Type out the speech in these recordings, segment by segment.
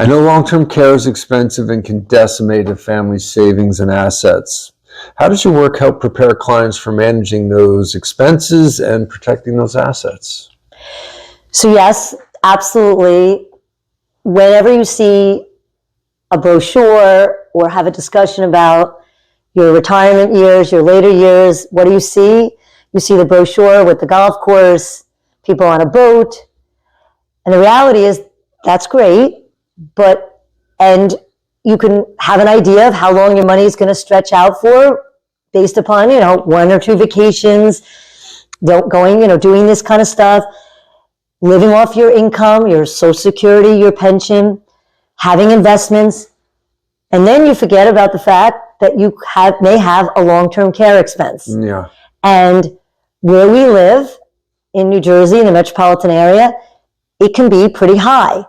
I know long-term care is expensive and can decimate a family's savings and assets. How does your work help prepare clients for managing those expenses and protecting those assets? So yes, absolutely. Whenever you see a brochure or have a discussion about your retirement years, your later years, what do you see? You see the brochure with the golf course, people on a boat. And the reality is that's great, and you can have an idea of how long your money is going to stretch out for based upon, 1 or 2 vacations, doing this kind of stuff, living off your income, your Social Security, your pension, having investments. And then you forget about the fact that you may have a long-term care expense. Yeah. And where we live in New Jersey, in the metropolitan area, it can be pretty high.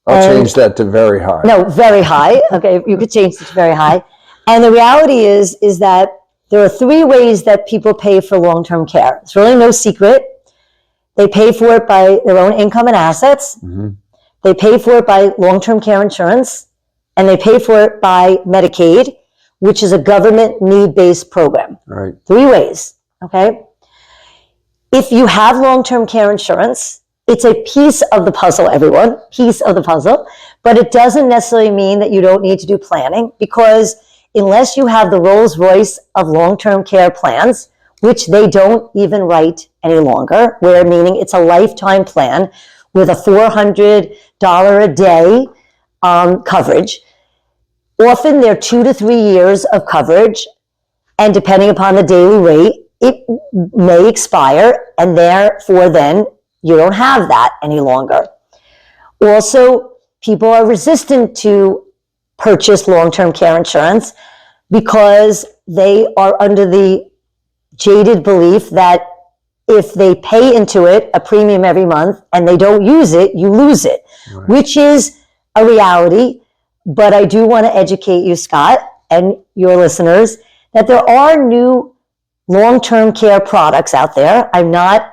I'll change that to very high. No, very high. Okay, you could change it to very high. And the reality is that there are 3 ways that people pay for long-term care. It's really no secret. They pay for it by their own income and assets. Mm-hmm. They pay for it by long-term care insurance. And they pay for it by Medicaid, which is a government need-based program. Right. 3 ways, okay? If you have long-term care insurance, it's a piece of the puzzle, everyone, piece of the puzzle, but it doesn't necessarily mean that you don't need to do planning, because unless you have the Rolls Royce of long-term care plans, which they don't even write any longer, where meaning it's a lifetime plan with a $400 a day coverage. Often they're 2 to 3 years of coverage, and depending upon the daily rate, it may expire, and therefore then you don't have that any longer. Also, people are resistant to purchase long-term care insurance because they are under the jaded belief that if they pay into it a premium every month and they don't use it, you lose it, right, which is a reality. But I do want to educate you, Scott, and your listeners, that there are new long-term care products out there. I'm not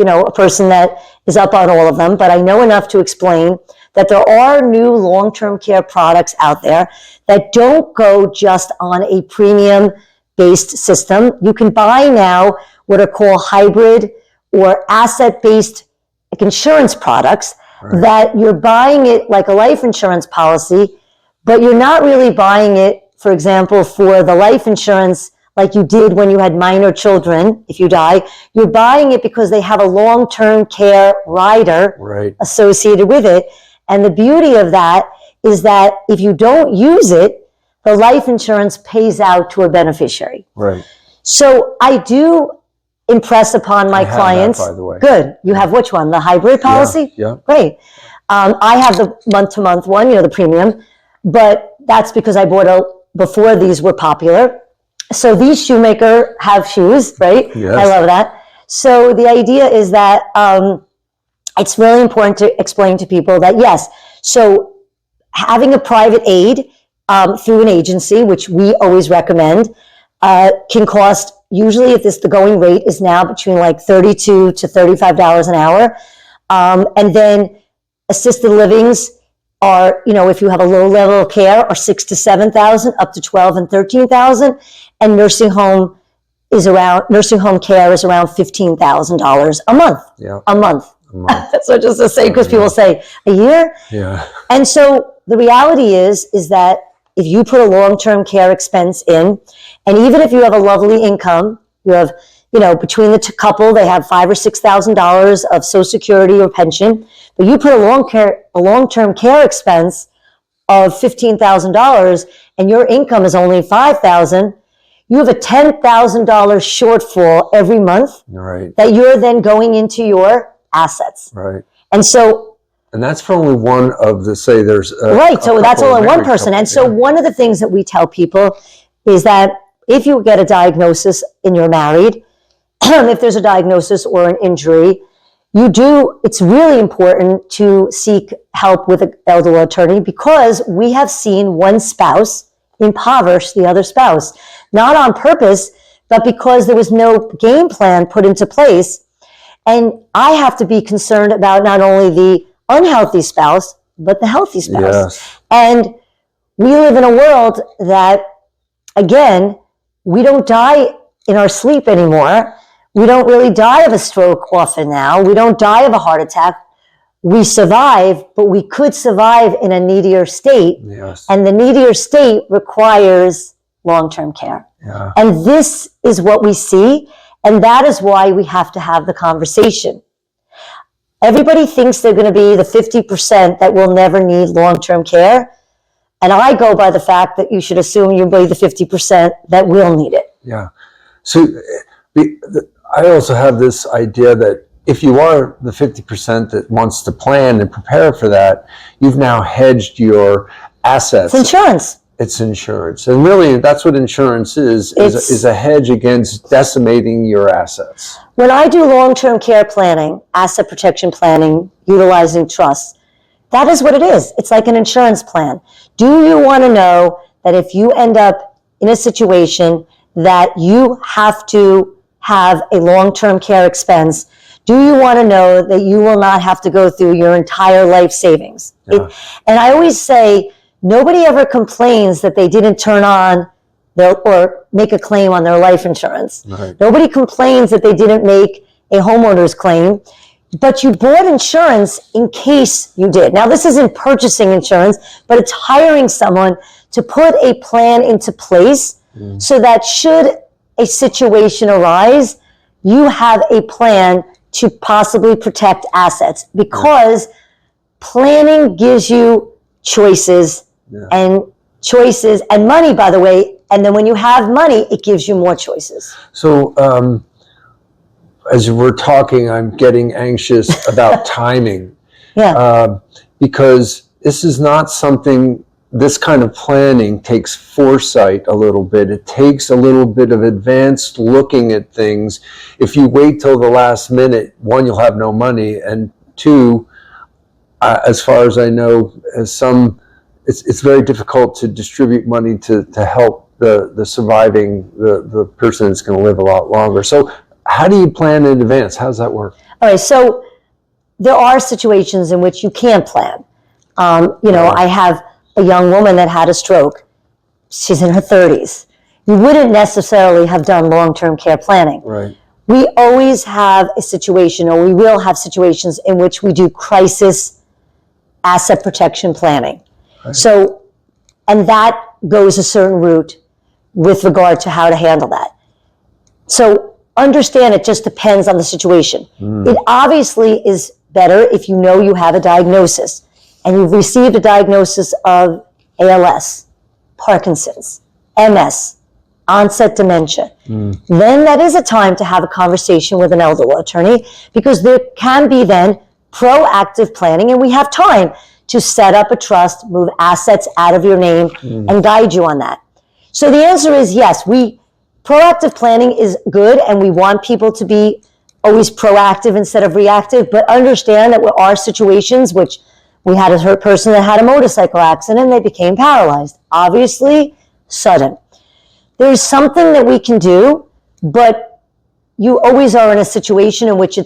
a person that is up on all of them, but I know enough to explain that there are new long-term care products out there that don't go just on a premium-based system. You can buy now what are called hybrid or asset-based insurance products, right, that you're buying it like a life insurance policy, but you're not really buying it, for example, for the life insurance like you did when you had minor children. If you die, you're buying it because they have a long-term care rider, right, associated with it. And the beauty of that is that if you don't use it, the life insurance pays out to a beneficiary. Right. So I do impress upon my clients. That, by the way. Good. You have which one? The hybrid policy? Yeah. Great. I have the month-to-month one, the premium, but that's because I bought before these were popular. So these shoemaker have shoes, right? Yes. I love that. So the idea is that it's really important to explain to people that, yes, so having a private aid through an agency, which we always recommend, can cost, usually the going rate is now between like $32 to $35 an hour. And then assisted livings are, if you have a low level of care, are $6,000 to $7,000, up to $12,000 and $13,000. And nursing home care is around $15,000 a month. Yeah. A month. So just to say, because people say a year. Yeah. And so the reality is that if you put a long-term care expense in, and even if you have a lovely income, you have, between the couple, they have $5,000 or $6,000 of Social Security or pension, but you put a long-term care expense of $15,000 and your income is only $5,000, you have a $10,000 shortfall every month, right, that you're then going into your assets. Right. And that's for only one of the, say there's right, so that's only one person. And so one of the things that we tell people is that if you get a diagnosis and you're married, if there's a diagnosis or an injury, it's really important to seek help with an elder attorney, because we have seen one spouse impoverish the other spouse, not on purpose, but because there was no game plan put into place. And I have to be concerned about not only the unhealthy spouse, but the healthy spouse. Yes. And we live in a world that, again, we don't die in our sleep anymore. We don't really die of a stroke often now. We don't die of a heart attack. We survive, but we could survive in a needier state. Yes. And the needier state requires long-term care. Yeah. And this is what we see. And that is why we have to have the conversation. Everybody thinks they're going to be the 50% that will never need long-term care. And I go by the fact that you should assume you'll be the 50% that will need it. Yeah. So I also have this idea that if you are the 50% that wants to plan and prepare for that, you've now hedged your assets. It's insurance. It's insurance. And really, that's what insurance is a hedge against decimating your assets. When I do long-term care planning, asset protection planning, utilizing trusts, that is what it is. It's like an insurance plan. Do you want to know that if you end up in a situation that you have to have a long-term care expense, do you want to know that you will not have to go through your entire life savings? Yeah. And I always say, nobody ever complains that they didn't turn on or make a claim on their life insurance. Right. Nobody complains that they didn't make a homeowner's claim, but you bought insurance in case you did. Now, this isn't purchasing insurance, but it's hiring someone to put a plan into place so that should a situation arise, you have a plan to possibly protect assets, because planning gives you choices and money, by the way. And then when you have money, it gives you more choices. So as we're talking, I'm getting anxious about timing. Yeah. Because this is not something, this kind of planning takes foresight a little bit. It takes a little bit of advanced looking at things. If you wait till the last minute, one, you'll have no money. And two, as far as I know, it's very difficult to distribute money to help the surviving, the person that's going to live a lot longer. So how do you plan in advance? How does that work? All right. So there are situations in which you can plan. I have a young woman that had a stroke. She's in her 30s. You wouldn't necessarily have done long-term care planning. Right. We always have a situation, or we will have situations in which we do crisis asset protection planning. Right. So, and that goes a certain route with regard to how to handle that. So understand it just depends on the situation. It obviously is better if you know you have a diagnosis and you've received a diagnosis of ALS, Parkinson's, MS, onset dementia. Then that is a time to have a conversation with an elder law attorney, because there can be then proactive planning, and we have time to set up a trust, move assets out of your name, and guide you on that. So the answer is yes, proactive planning is good, and we want people to be always proactive instead of reactive, but understand that there are situations which we had a person that had a motorcycle accident and they became paralyzed. Obviously, sudden. There's something that we can do, but you always are in a situation in which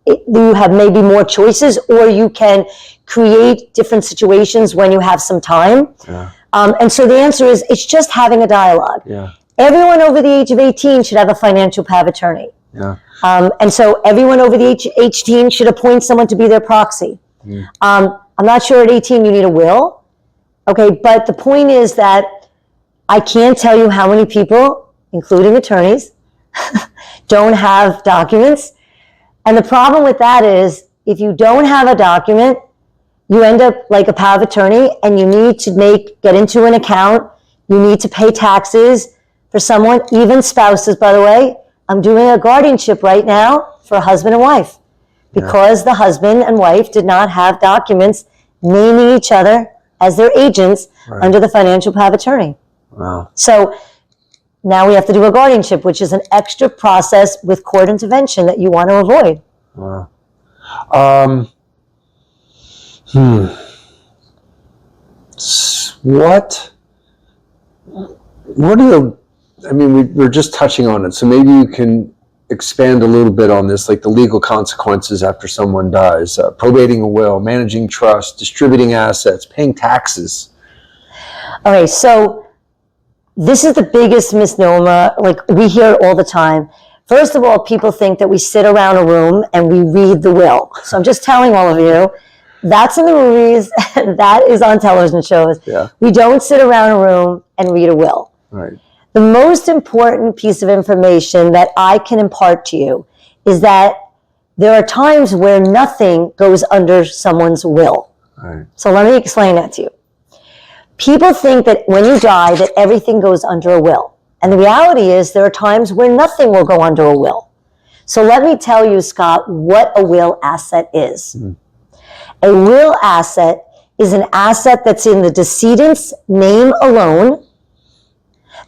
you have maybe more choices, or you can create different situations when you have some time. Yeah. And so the answer is, it's just having a dialogue. Yeah. Everyone over the age of 18 should have a financial power of attorney. Yeah. And so everyone over the age 18 should appoint someone to be their proxy. I'm not sure at 18 you need a will. Okay, but the point is that I can't tell you how many people, including attorneys, don't have documents. And the problem with that is, if you don't have a document, you end up like a power of attorney, and you need to get into an account. You need to pay taxes for someone, even spouses, by the way. I'm doing a guardianship right now for a husband and wife, because the husband and wife did not have documents naming each other as their agents under the financial power of attorney. Wow. So now we have to do a guardianship, which is an extra process with court intervention that you want to avoid. Wow. What are the, I mean, we're just touching on it, so maybe you can expand a little bit on this, like the legal consequences after someone dies, probating a will, managing trust, distributing assets, paying taxes. Okay, so this is the biggest misnomer. Like, we hear it all the time. First of all, people think that we sit around a room and we read the will. So I'm just telling all of you, that's in the movies, and that is on television shows. Yeah. We don't sit around a room and read a will. Right. The most important piece of information that I can impart to you is that there are times where nothing goes under someone's will. Right. So let me explain that to you. People think that when you die, that everything goes under a will. And the reality is there are times where nothing will go under a will. So let me tell you, Scott, what a will asset is. Mm. A will asset is an asset that's in the decedent's name alone,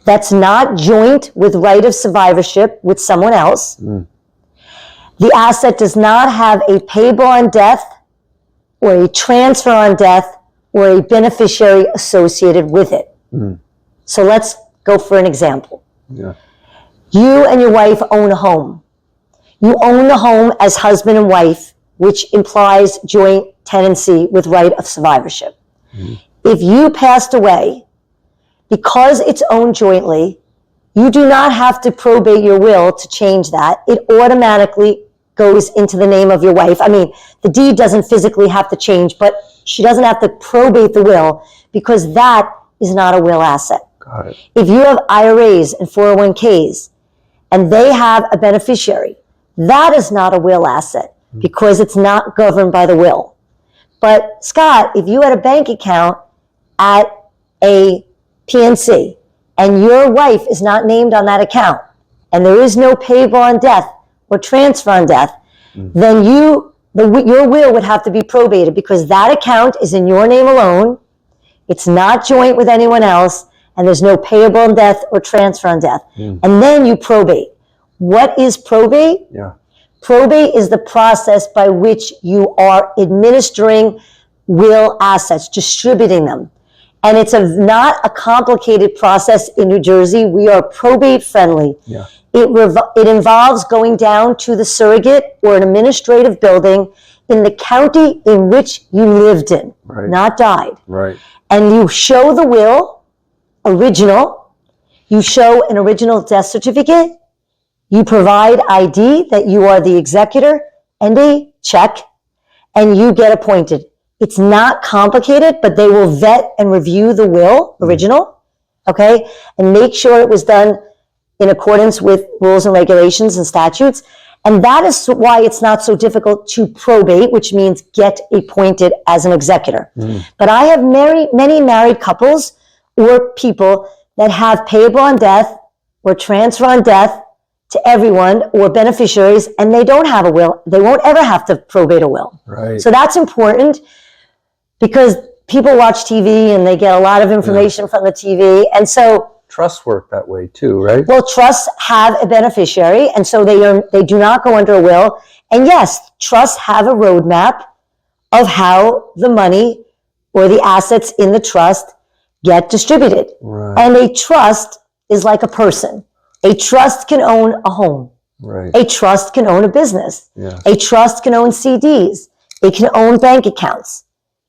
that's not joint with right of survivorship with someone else. Mm. The asset does not have a payable on death or a transfer on death or a beneficiary associated with it. Mm. So let's go for an example. Yeah. You and your wife own a home. You own the home as husband and wife, which implies joint tenancy with right of survivorship. Mm. If you passed away, because it's owned jointly, you do not have to probate your will to change that. It automatically goes into the name of your wife. I mean, the deed doesn't physically have to change, but she doesn't have to probate the will because that is not a will asset. Got it. If you have IRAs and 401ks and they have a beneficiary, that is not a will asset because it's not governed by the will. But Scott, if you had a bank account at a PNC and your wife is not named on that account and there is no payable on death or transfer on death, then your will would have to be probated because that account is in your name alone. It's not joint with anyone else and there's no payable on death or transfer on death. And then you probate. What is probate? Yeah. Probate is the process by which you are administering will assets, distributing them. And it's not a complicated process in New Jersey. We are probate friendly. Yeah. It involves going down to the surrogate or an administrative building in the county in which you lived in, right. Not died. Right. And you show the will, original. You show an original death certificate. You provide ID that you are the executor and a check, and you get appointed. It's not complicated, but they will vet and review the will, original, okay, and make sure it was done in accordance with rules and regulations and statutes. And that is why it's not so difficult to probate, which means get appointed as an executor. But I have many married couples or people that have payable on death or transfer on death to everyone or beneficiaries, and they don't have a will. They won't ever have to probate a will. Right. So that's important because people watch TV and they get a lot of information from the TV. And so trusts work that way too, right? Well, trusts have a beneficiary, and so they do not go under a will. And yes, trusts have a roadmap of how the money or the assets in the trust get distributed. Right. And a trust is like a person. A trust can own a home. Right. A trust can own a business. Yeah. A trust can own CDs. It can own bank accounts.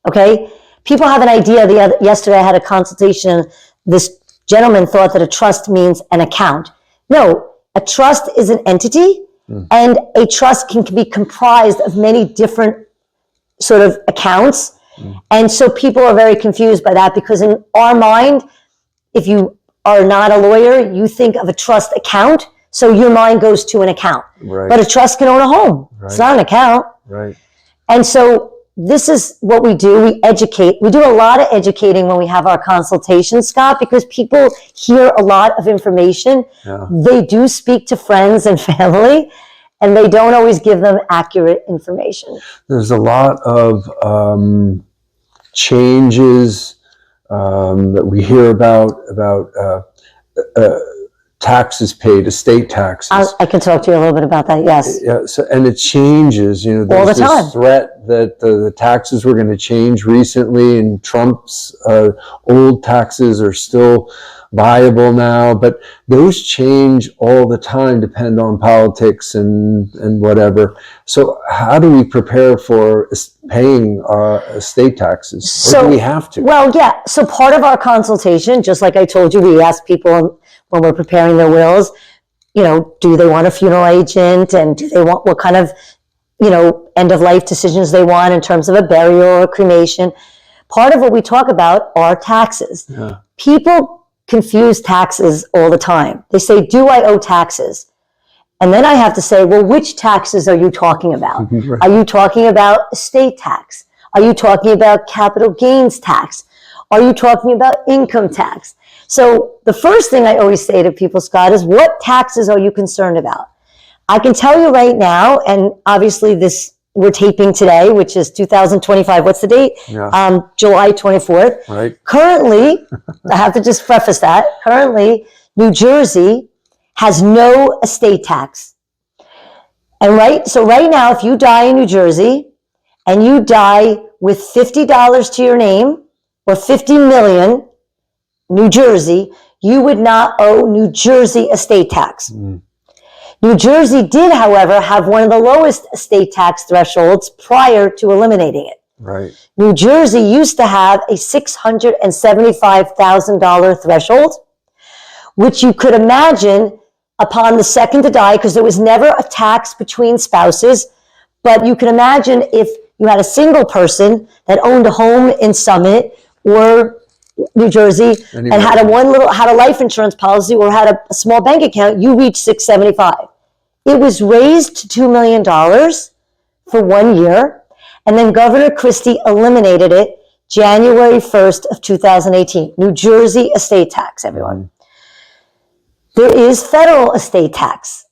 Okay? People have an idea. Yesterday I had a consultation. This gentleman thought that a trust means an account. No, a trust is an entity, and a trust can be comprised of many different sort of accounts. And so people are very confused by that because in our mind, if you are not a lawyer, you think of a trust account, so your mind goes to an account. Right. But a trust can own a home. Right. It's not an account. Right. And so this is what we do. We educate. We do a lot of educating when we have our consultations, Scott, because people hear a lot of information. Yeah. They do speak to friends and family, and they don't always give them accurate information. There's a lot of changes that we hear about taxes paid, estate taxes. I can talk to you a little bit about that. Yes. Yeah, so, and it changes, you know, All the there's time. this threat that the taxes were going to change recently, and Trump's old taxes are still viable now, but those change all the time, depend on politics and whatever. So how do we prepare for paying estate taxes? Or do we have to? Well, yeah. So part of our consultation, just like I told you, we ask people when we're preparing their wills, you know, do they want a funeral agent, and do they want, what kind of, you know, end of life decisions they want in terms of a burial or cremation. Part of what we talk about are taxes. Yeah. People confuse taxes all the time. They say, do I owe taxes? And then I have to say, well, which taxes are you talking about? Right. Are you talking about estate tax? Are you talking about capital gains tax? Are you talking about income tax? So the first thing I always say to people, Scott, is what taxes are you concerned about? I can tell you right now, and obviously this, we're taping today, which is 2025. What's the date? Yeah. July 24th. Right. Currently, I have to just preface that, currently, New Jersey has no estate tax. And right now, if you die in New Jersey and you die with $50 to your name or 50 million, New Jersey, you would not owe New Jersey estate tax. Mm. New Jersey did, however, have one of the lowest estate tax thresholds prior to eliminating it. Right. New Jersey used to have a $675,000 threshold, which you could imagine upon the second to die, because there was never a tax between spouses. But you can imagine if you had a single person that owned a home in Summit or New Jersey and had a life insurance policy or had a small bank account, you reached 675. It was raised to $2 million for 1 year, and then Governor Christie eliminated it January 1st of 2018. New Jersey estate tax, everyone. There is federal estate tax.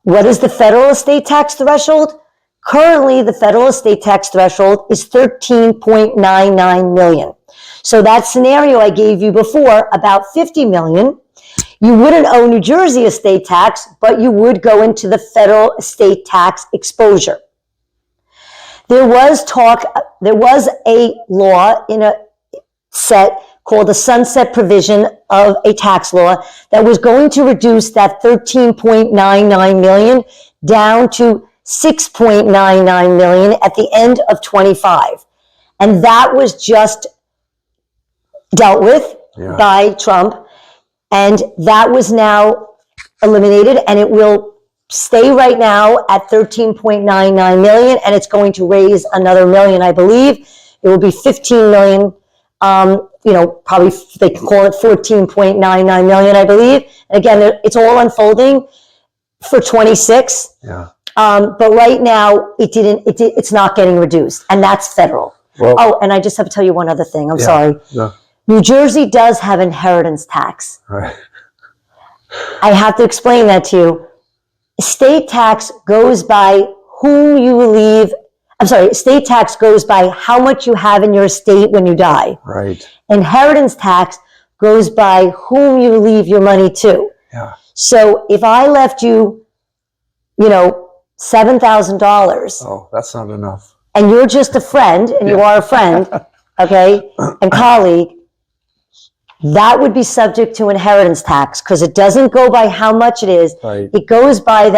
What is the federal estate tax threshold? Currently, the federal estate tax threshold is $13.99 million. So that scenario I gave you before, about 50 million, you wouldn't owe New Jersey estate tax, but you would go into the federal estate tax exposure. There was a law in a set called the sunset provision of a tax law that was going to reduce that 13.99 million down to 6.99 million at the end of 25. And that was just dealt with by Trump, and that was now eliminated, and it will stay right now at 13.99 million, and it's going to raise another million, I believe. It will be 15 million, probably they can call it 14.99 million, I believe. And again, it's all unfolding for 26. Yeah. But right now, it's not getting reduced, and that's federal. Well, and I just have to tell you one other thing. I'm sorry. No. New Jersey does have inheritance tax. Right. I have to explain that to you. Estate tax goes by whom you leave. I'm sorry, estate tax goes by how much you have in your estate when you die. Right. Inheritance tax goes by whom you leave your money to. Yeah. So if I left you, $7,000. Oh, that's not enough. And you're just a friend, and you are a friend, okay, and colleague, that would be subject to inheritance tax because it doesn't go by how much it is. Right. It goes by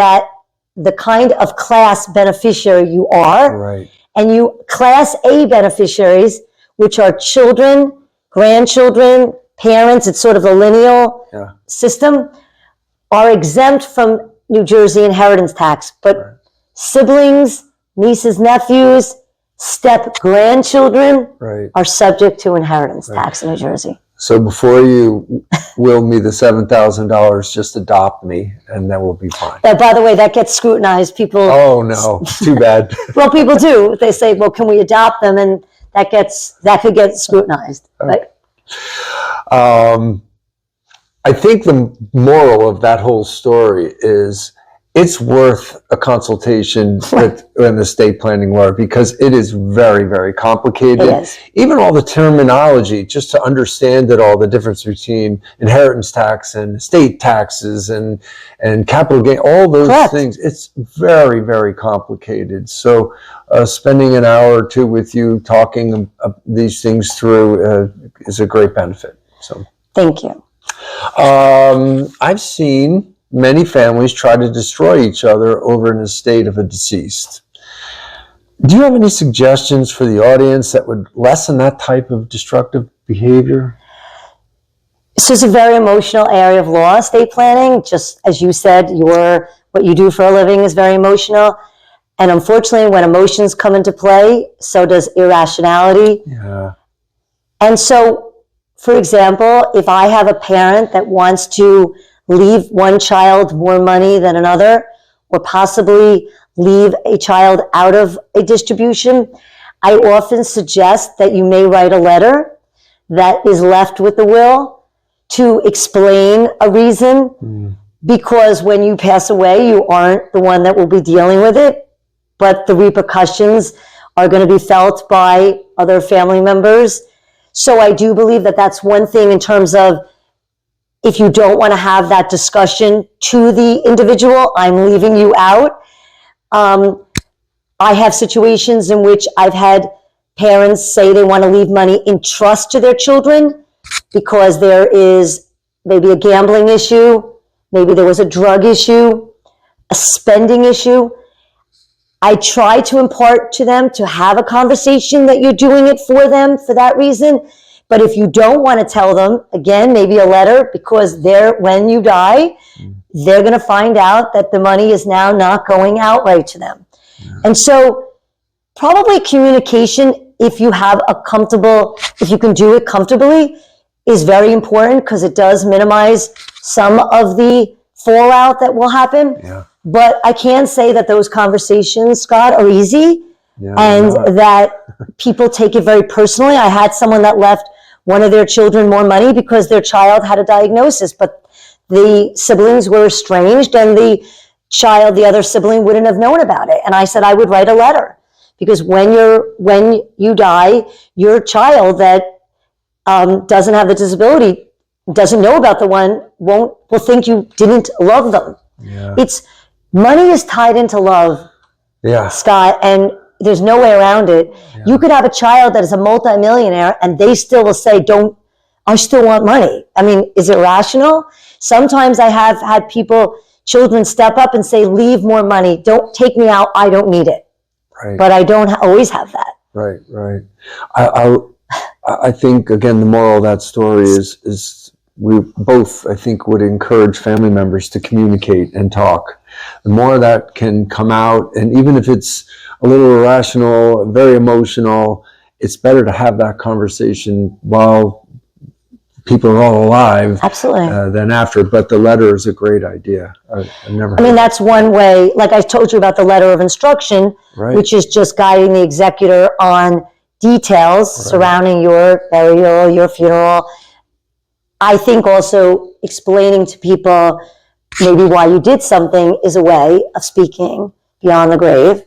the kind of class beneficiary you are. Right. And class A beneficiaries, which are children, grandchildren, parents, it's sort of the lineal system, are exempt from New Jersey inheritance tax. But siblings, nieces, nephews, step-grandchildren are subject to inheritance tax in New Jersey. So before you will me the $7,000, just adopt me, and then we'll be fine. By the way, that gets scrutinized. People. Oh no, too bad. Well, people do. They say, "Well, can we adopt them?" And that could get scrutinized. Okay. I think the moral of that whole story is it's worth a consultation with an estate planning lawyer because it is very, very complicated. It is. Even all the terminology, just to understand it all, the difference between inheritance tax and estate taxes and capital gain, all those Correct. things, it's very, very complicated. So spending an hour or two with you talking these things through is a great benefit. So Thank you. I've seen many families try to destroy each other over an estate of a deceased. Do you have any suggestions for the audience that would lessen that type of destructive behavior? This is a very emotional area of law, estate planning. Just as you said, what you do for a living is very emotional. And unfortunately, when emotions come into play, so does irrationality. Yeah. And so, for example, if I have a parent that wants to leave one child more money than another, or possibly leave a child out of a distribution, I often suggest that you may write a letter that is left with the will to explain a reason, because when you pass away, you aren't the one that will be dealing with it, but the repercussions are going to be felt by other family members. So I do believe that that's one thing in terms of, if you don't want to have that discussion to the individual, I'm leaving you out. I have situations in which I've had parents say they want to leave money in trust to their children because there is maybe a gambling issue, maybe there was a drug issue, a spending issue. I try to impart to them to have a conversation that you're doing it for them for that reason. But if you don't want to tell them, again, maybe a letter, because when you die, they're going to find out that the money is now not going outright to them. Yeah. And so probably communication, if you can do it comfortably, is very important because it does minimize some of the fallout that will happen. Yeah. But I can say that those conversations, Scott, are easy and that people take it very personally. I had someone that left one of their children more money because their child had a diagnosis, but the siblings were estranged and the other sibling wouldn't have known about it. And I said I would write a letter because when you die, your child that doesn't have the disability, doesn't know about the one, will think you didn't love them. Yeah. Money is tied into love, Scott, and there's no way around it. Yeah. You could have a child that is a multimillionaire and they still will say, I still want money. I mean, is it rational? Sometimes I have had children step up and say, leave more money. Don't take me out. I don't need it. Right. But I don't always have that. Right, right. I think, again, the moral of that story is we both, I think, would encourage family members to communicate and talk. The more that can come out, and even if it's a little irrational, very emotional, it's better to have that conversation while people are all alive. Absolutely. Than after. But the letter is a great idea. That's one way, like I told you about the letter of instruction, which is just guiding the executor on details surrounding your burial, your funeral. I think also explaining to people maybe why you did something is a way of speaking beyond the grave,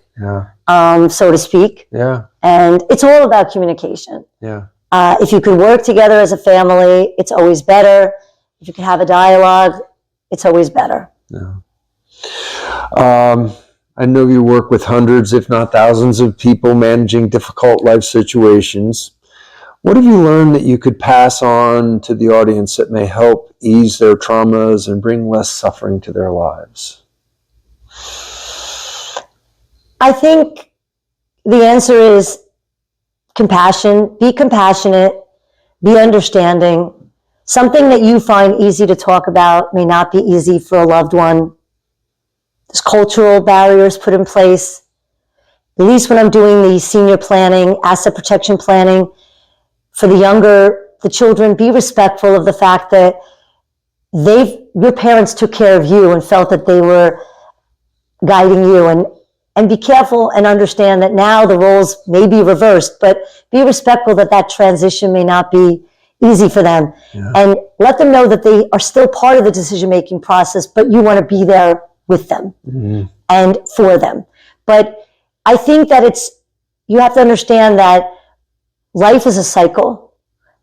so to speak. Yeah. And it's all about communication. Yeah. If you can work together as a family, it's always better. If you can have a dialogue, it's always better. Yeah. I know you work with hundreds, if not thousands, of people managing difficult life situations. What have you learned that you could pass on to the audience that may help ease their traumas and bring less suffering to their lives? I think the answer is compassion. Be compassionate. Be understanding. Something that you find easy to talk about may not be easy for a loved one. There's cultural barriers put in place. At least when I'm doing the senior planning, asset protection planning, for the children, be respectful of the fact that your parents took care of you and felt that they were guiding you, and be careful and understand that now the roles may be reversed, but be respectful that transition may not be easy for them. Yeah. And let them know that they are still part of the decision-making process, but you want to be there with them Mm-hmm. and for them. But I think that you have to understand that life is a cycle,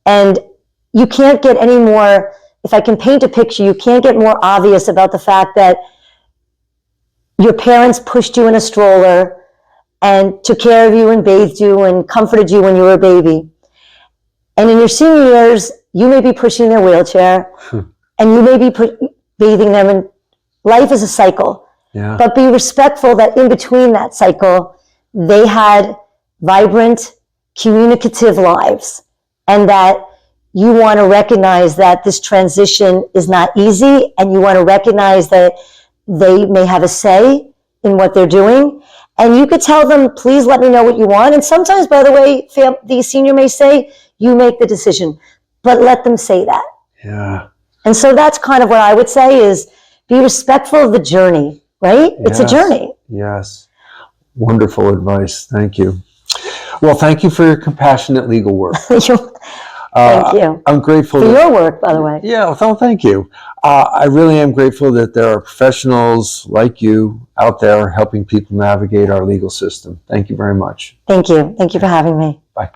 and you can't get any more, if I can paint a picture, you can't get more obvious about the fact that your parents pushed you in a stroller and took care of you and bathed you and comforted you when you were a baby. And in your senior years, you may be pushing their wheelchair and you may be bathing them, and life is a cycle. Yeah. But be respectful that in between that cycle, they had vibrant, communicative lives, and that you want to recognize that this transition is not easy, and you want to recognize that they may have a say in what they're doing. And you could tell them, please let me know what you want. And sometimes, by the way, the senior may say, you make the decision, but let them say that. Yeah. And so that's kind of what I would say is be respectful of the journey, right? It's a journey. Yes. Wonderful advice. Thank you. Well, thank you for your compassionate legal work. Thank you. I'm grateful for your work, by the way. Yeah, well, thank you. I really am grateful that there are professionals like you out there helping people navigate our legal system. Thank you very much. Thank you. Thank you for having me. Bye.